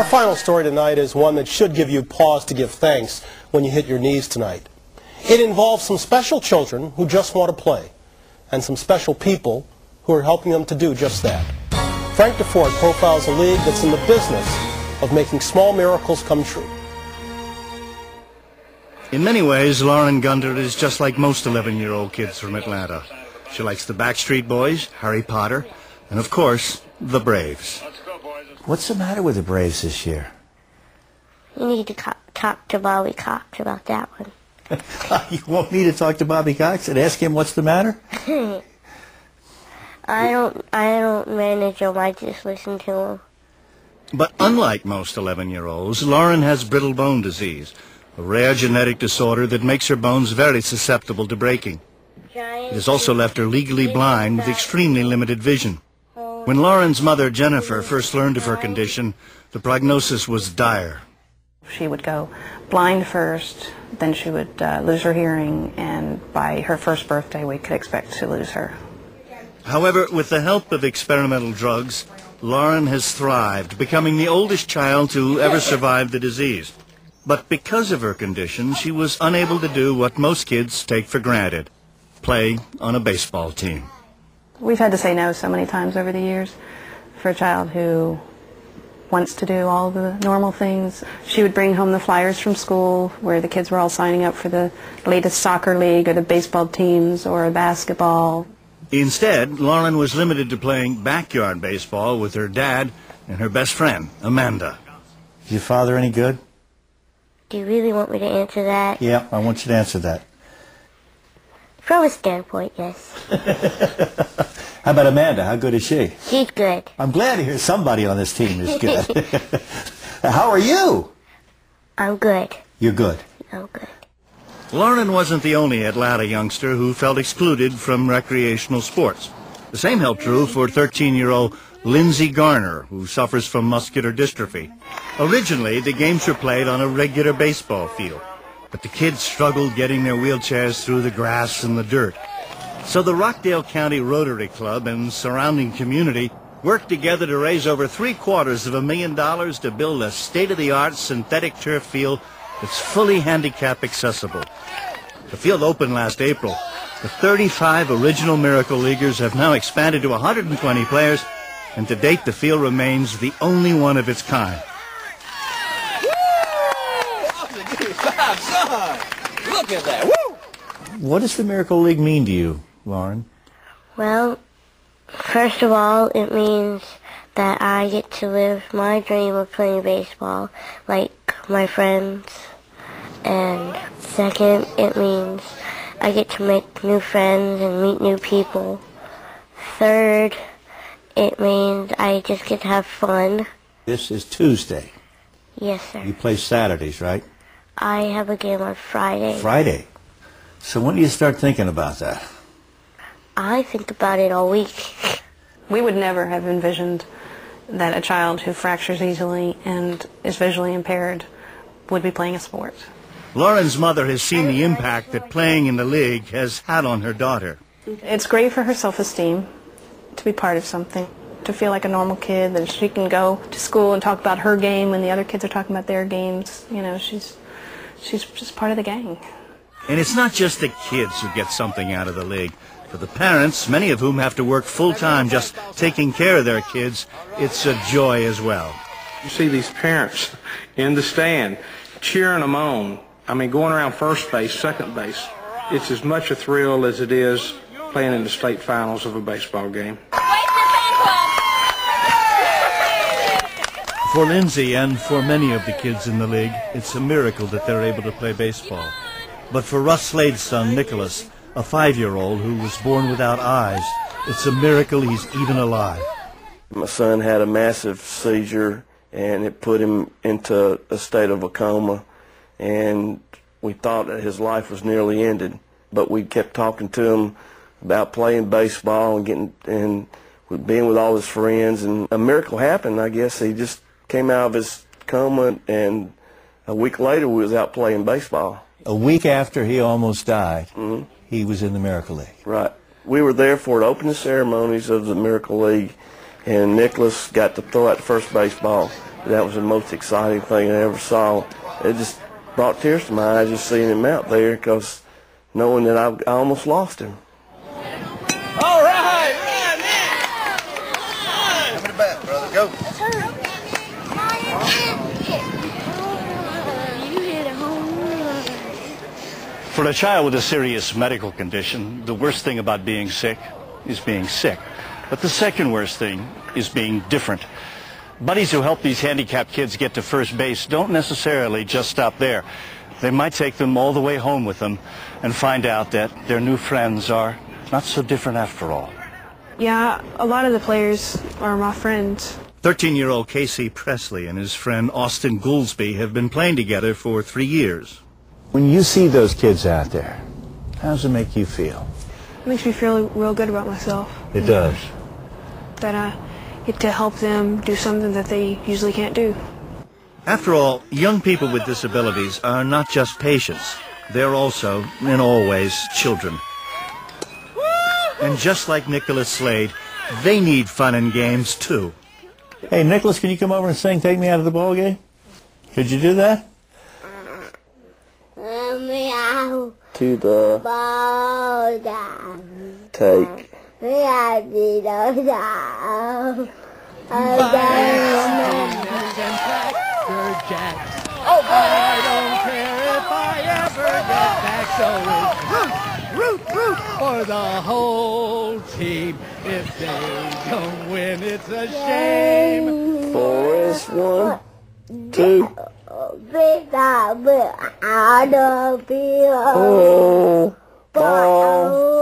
Our final story tonight is one that should give you pause to give thanks when you hit your knees tonight. It involves some special children who just want to play, and some special people who are helping them to do just that. Frank DeFord profiles a league that's in the business of making small miracles come true. In many ways, Lauren Gunter is just like most 11-year-old kids from Atlanta. She likes the Backstreet Boys, Harry Potter, and of course, the Braves. What's the matter with the Braves this year? You need to talk to Bobby Cox about that one. You want me to talk to Bobby Cox and ask him what's the matter? I don't manage him, I just listen to him. But unlike most 11-year-olds, Lauren has brittle bone disease, a rare genetic disorder that makes her bones very susceptible to breaking. It has also left her legally blind with extremely limited vision. When Lauren's mother, Jennifer, first learned of her condition, the prognosis was dire. She would go blind first, then she would lose her hearing, and by her first birthday we could expect to lose her. However, with the help of experimental drugs, Lauren has thrived, becoming the oldest child to ever survive the disease. But because of her condition, she was unable to do what most kids take for granted: play on a baseball team. We've had to say no so many times over the years for a child who wants to do all the normal things. She would bring home the flyers from school where the kids were all signing up for the latest soccer league or the baseball teams or basketball. Instead, Lauren was limited to playing backyard baseball with her dad and her best friend, Amanda. Is your father any good? Do you really want me to answer that? Yeah, I want you to answer that. From a standpoint, yes. How about Amanda? How good is she? She's good. I'm glad to hear somebody on this team is good. How are you? I'm good. You're good. I'm good. Lauren wasn't the only Atlanta youngster who felt excluded from recreational sports. The same held true for 13-year-old Lindsey Garner, who suffers from muscular dystrophy. Originally, the games were played on a regular baseball field, but the kids struggled getting their wheelchairs through the grass and the dirt. So the Rockdale County Rotary Club and surrounding community worked together to raise over $750,000 to build a state-of-the-art synthetic turf field that's fully handicap accessible. The field opened last April. The 35 original Miracle Leaguers have now expanded to 120 players, and to date the field remains the only one of its kind. Look at that! Woo! What does the Miracle League mean to you, Lauren? Well, first of all, it means that I get to live my dream of playing baseball like my friends. And second, it means I get to make new friends and meet new people. Third, it means I just get to have fun. This is Tuesday. Yes, sir. You play Saturdays, right? I have a game on Friday. Friday. So when do you start thinking about that? I think about it all week. We would never have envisioned that a child who fractures easily and is visually impaired would be playing a sport. Lauren's mother has seen the impact that playing in the league has had on her daughter. It's great for her self-esteem to be part of something, to feel like a normal kid, that she can go to school and talk about her game when the other kids are talking about their games. You know, she's just part of the gang. And it's not just the kids who get something out of the league. For the parents, many of whom have to work full-time just taking care of their kids, it's a joy as well. You see these parents in the stand cheering them on. I mean, going around first base, second base. It's as much a thrill as it is playing in the state finals of a baseball game. For Lindsay and for many of the kids in the league, it's a miracle that they're able to play baseball. But for Russ Slade's son, Nicholas, a 5-year-old who was born without eyes, it's a miracle he's even alive. My son had a massive seizure, and it put him into a state of a coma, and we thought that his life was nearly ended. But we kept talking to him about playing baseball and being with all his friends, and a miracle happened, I guess. He just came out of his coma, and a week later we was out playing baseball. A week after he almost died, he was in the Miracle League. Right. We were there for the opening ceremonies of the Miracle League, and Nicholas got to throw out the first baseball that was the most exciting thing I ever saw. It just brought tears to my eyes just seeing him out there, because knowing that I almost lost him. All right. Come to bat, brother. Go. For a child with a serious medical condition, the worst thing about being sick is being sick. But the second worst thing is being different. Buddies who help these handicapped kids get to first base don't necessarily just stop there. They might take them all the way home with them and find out that their new friends are not so different after all. Yeah, a lot of the players are my friends. 13-year-old Casey Presley and his friend Austin Gouldsby have been playing together for 3 years. When you see those kids out there, how does it make you feel? It makes me feel real good about myself. It does. That I get to help them do something that they usually can't do. After all, young people with disabilities are not just patients. They're also, in all ways, children. And just like Nicholas Slade, they need fun and games, too. Hey, Nicholas, can you come over and sing Take Me Out of the Ball Game? Could you do that? To the ball game. Take. Oh, I don't care if I ever get back, so it's root for the whole team. If they don't win, it's a shame. Forest 1, 2. Oh, ball.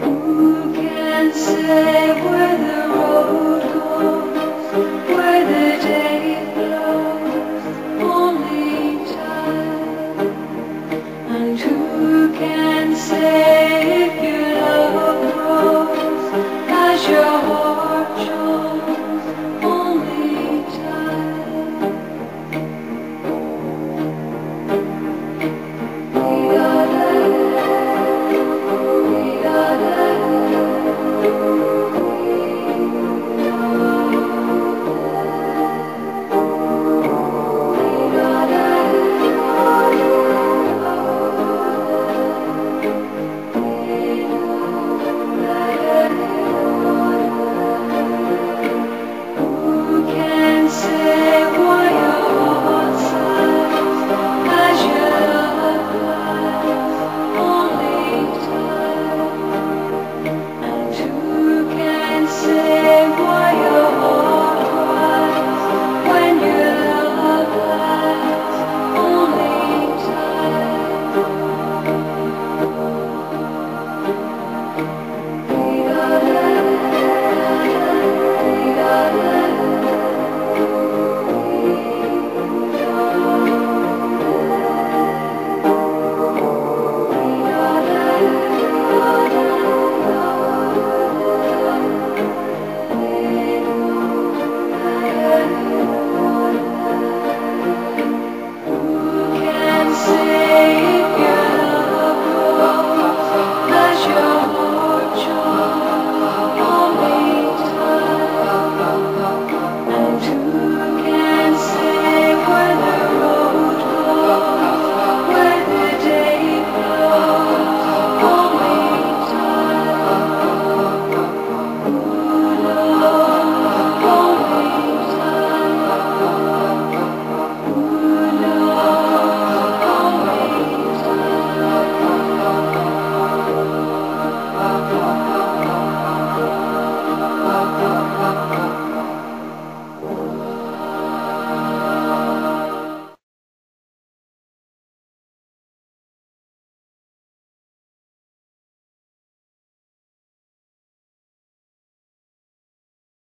Who can say